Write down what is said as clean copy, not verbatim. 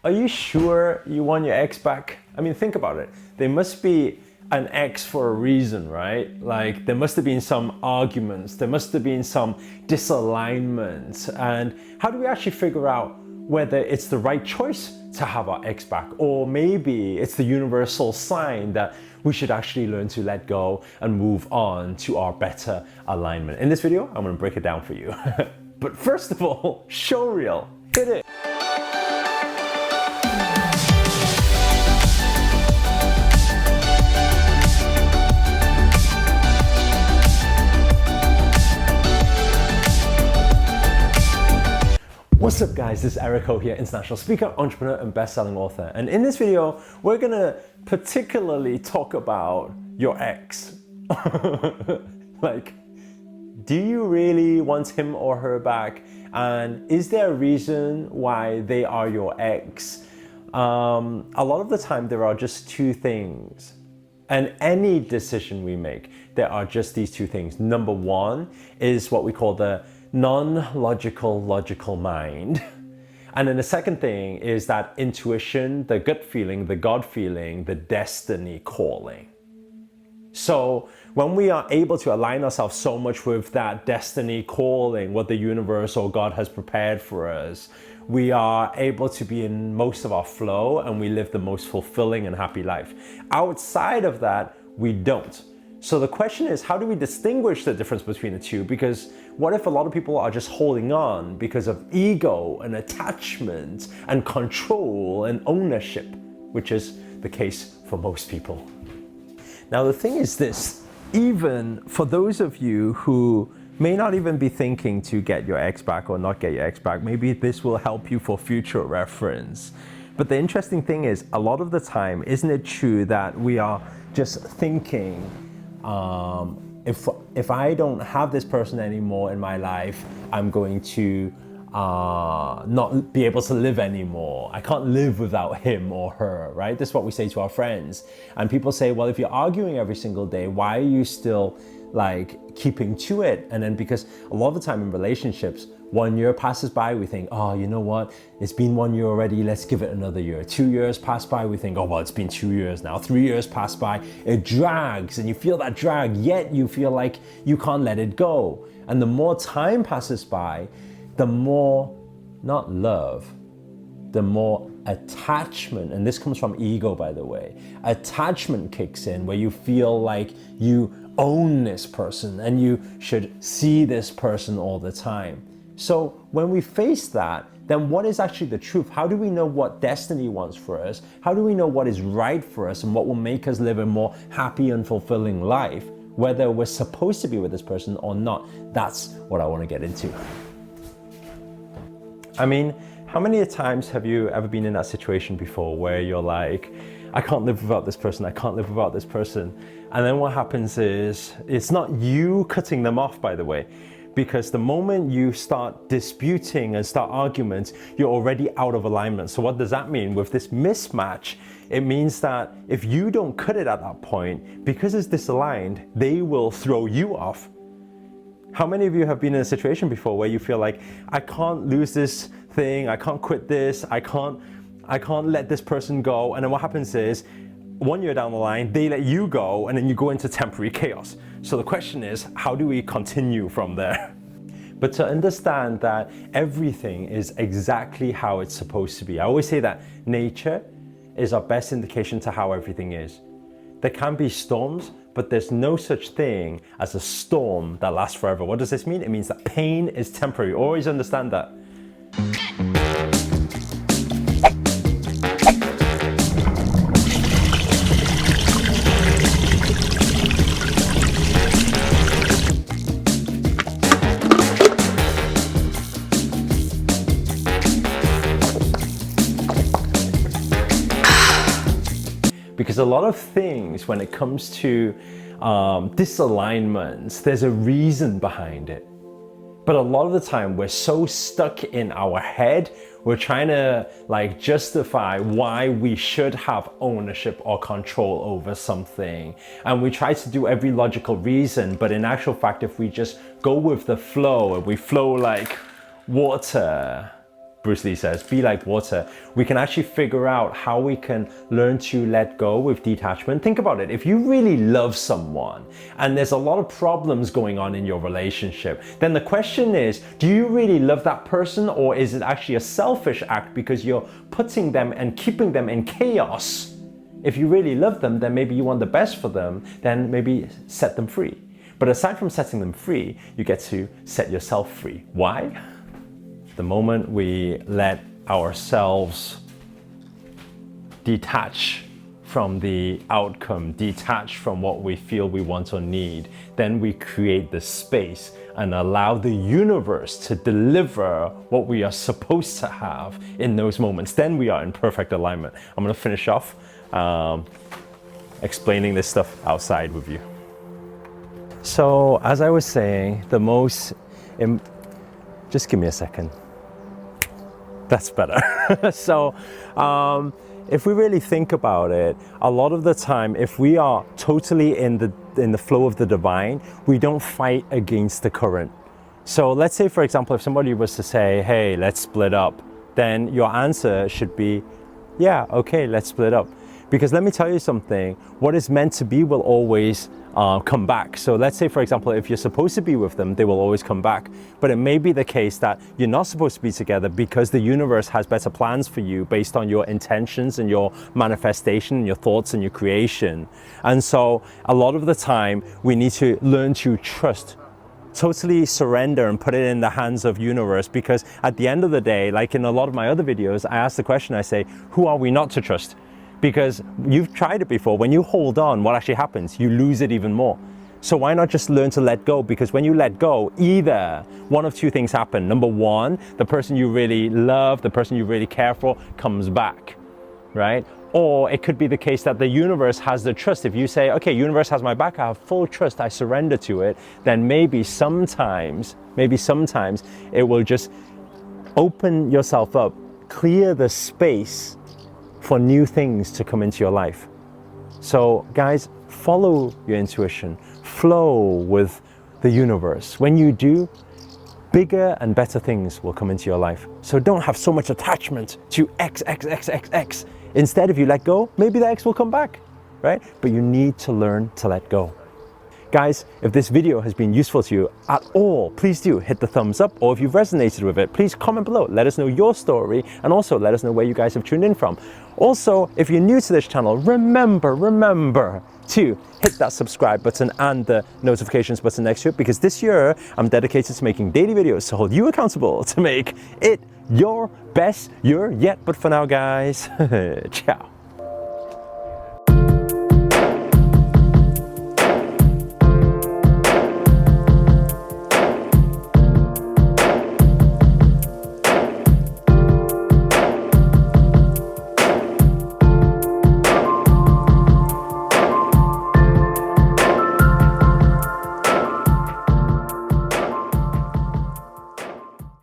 Are you sure you want your ex back? I mean, think about it. They must be an ex for a reason, right? Like there must have been some arguments, there must have been some disalignments. And how do we actually figure out whether it's the right choice to have our ex back? Or maybe it's the universal sign that we should actually learn to let go and move on to our better alignment. In this video, I'm gonna break it down for you. But first of all, show reel, hit it. What's up guys, this is Erico here, international speaker, entrepreneur and best-selling author. And in this video, we're gonna particularly talk about your ex. Like, do you really want him or her back? And is there a reason why they are your ex? A lot of the time there are just two things. And any decision we make, there are just these two things. Number one is what we call the non-logical, logical mind. And then the second thing is that intuition, the gut feeling, the God feeling, the destiny calling. So when we are able to align ourselves so much with that destiny calling, what the universe or God has prepared for us, we are able to be in most of our flow and we live the most fulfilling and happy life. Outside of that, we don't. So the question is, how do we distinguish the difference between the two? Because what if a lot of people are just holding on because of ego and attachment and control and ownership, which is the case for most people. Now the thing is this, even for those of you who may not even be thinking to get your ex back or not get your ex back, maybe this will help you for future reference. But the interesting thing is, a lot of the time, isn't it true that we are just thinking, if I don't have this person anymore in my life, I'm going to not be able to live anymore. I can't live without him or her, right? This is what we say to our friends. And people say, well, if you're arguing every single day, why are you still like keeping to it? And then because a lot of the time in relationships, 1 year passes by, we think, oh, you know what? It's been 1 year already, let's give it another year. 2 years pass by, we think, oh, well, it's been 2 years now. 3 years pass by, it drags and you feel that drag, yet you feel like you can't let it go. And the more time passes by, the more, not love, the more attachment, and this comes from ego, by the way, attachment kicks in where you feel like you own this person and you should see this person all the time. So when we face that, then what is actually the truth? How do we know what destiny wants for us? How do we know what is right for us and what will make us live a more happy and fulfilling life, whether we're supposed to be with this person or not? That's what I want to get into. I mean, how many times have you ever been in that situation before where you're like, I can't live without this person, I can't live without this person. And then what happens is, it's not you cutting them off, by the way, because the moment you start disputing and start arguments, you're already out of alignment. So what does that mean? With this mismatch, it means that if you don't cut it at that point, because it's disaligned, they will throw you off. How many of you have been in a situation before where you feel like, I can't lose this thing, I can't quit this, I can't let this person go, and then what happens is, 1 year down the line, they let you go, and then you go into temporary chaos. So the question is, how do we continue from there? But to understand that everything is exactly how it's supposed to be. I always say that nature is our best indication to how everything is. There can be storms, but there's no such thing as a storm that lasts forever. What does this mean? It means that pain is temporary. Always understand that. Because a lot of things, when it comes to disalignments, there's a reason behind it. But a lot of the time we're so stuck in our head, we're trying to like justify why we should have ownership or control over something. And we try to do every logical reason, but in actual fact, if we just go with the flow and we flow like water, Bruce Lee says, be like water. We can actually figure out how we can learn to let go with detachment. Think about it. If you really love someone and there's a lot of problems going on in your relationship, then the question is, do you really love that person, or is it actually a selfish act because you're putting them and keeping them in chaos? If you really love them, then maybe you want the best for them, then maybe set them free. But aside from setting them free, you get to set yourself free. Why? The moment we let ourselves detach from the outcome, detach from what we feel we want or need, then we create the space and allow the universe to deliver what we are supposed to have in those moments. Then we are in perfect alignment. I'm gonna finish off explaining this stuff outside with you. So as I was saying, just give me a second. That's better. So if we really think about it, a lot of the time, if we are totally in the flow of the divine, we don't fight against the current. So let's say, for example, if somebody was to say, hey, let's split up, then your answer should be, yeah, okay, let's split up. Because let me tell you something, what is meant to be will always come back. So let's say, for example, if you're supposed to be with them, they will always come back. But it may be the case that you're not supposed to be together because the universe has better plans for you based on your intentions and your manifestation and your thoughts and your creation. And so a lot of the time we need to learn to trust, totally surrender and put it in the hands of universe, because at the end of the day, like in a lot of my other videos, I ask the question, I say, who are we not to trust? Because you've tried it before. When you hold on, what actually happens? You lose it even more. So why not just learn to let go? Because when you let go, either one of two things happen. Number one, the person you really love, the person you really care for comes back, right? Or it could be the case that the universe has the trust. If you say, okay, universe has my back, I have full trust, I surrender to it, then maybe sometimes it will just open yourself up, clear the space for new things to come into your life. So guys, follow your intuition, flow with the universe. When you do, bigger and better things will come into your life. So don't have so much attachment to X. Instead, if you let go, maybe the X will come back, right? But you need to learn to let go. Guys, if this video has been useful to you at all, please do hit the thumbs up, or if you've resonated with it, please comment below. Let us know your story, and also let us know where you guys have tuned in from. Also, if you're new to this channel, remember to hit that subscribe button and the notifications button next to it, because this year I'm dedicated to making daily videos to hold you accountable to make it your best year yet. But for now, guys, ciao.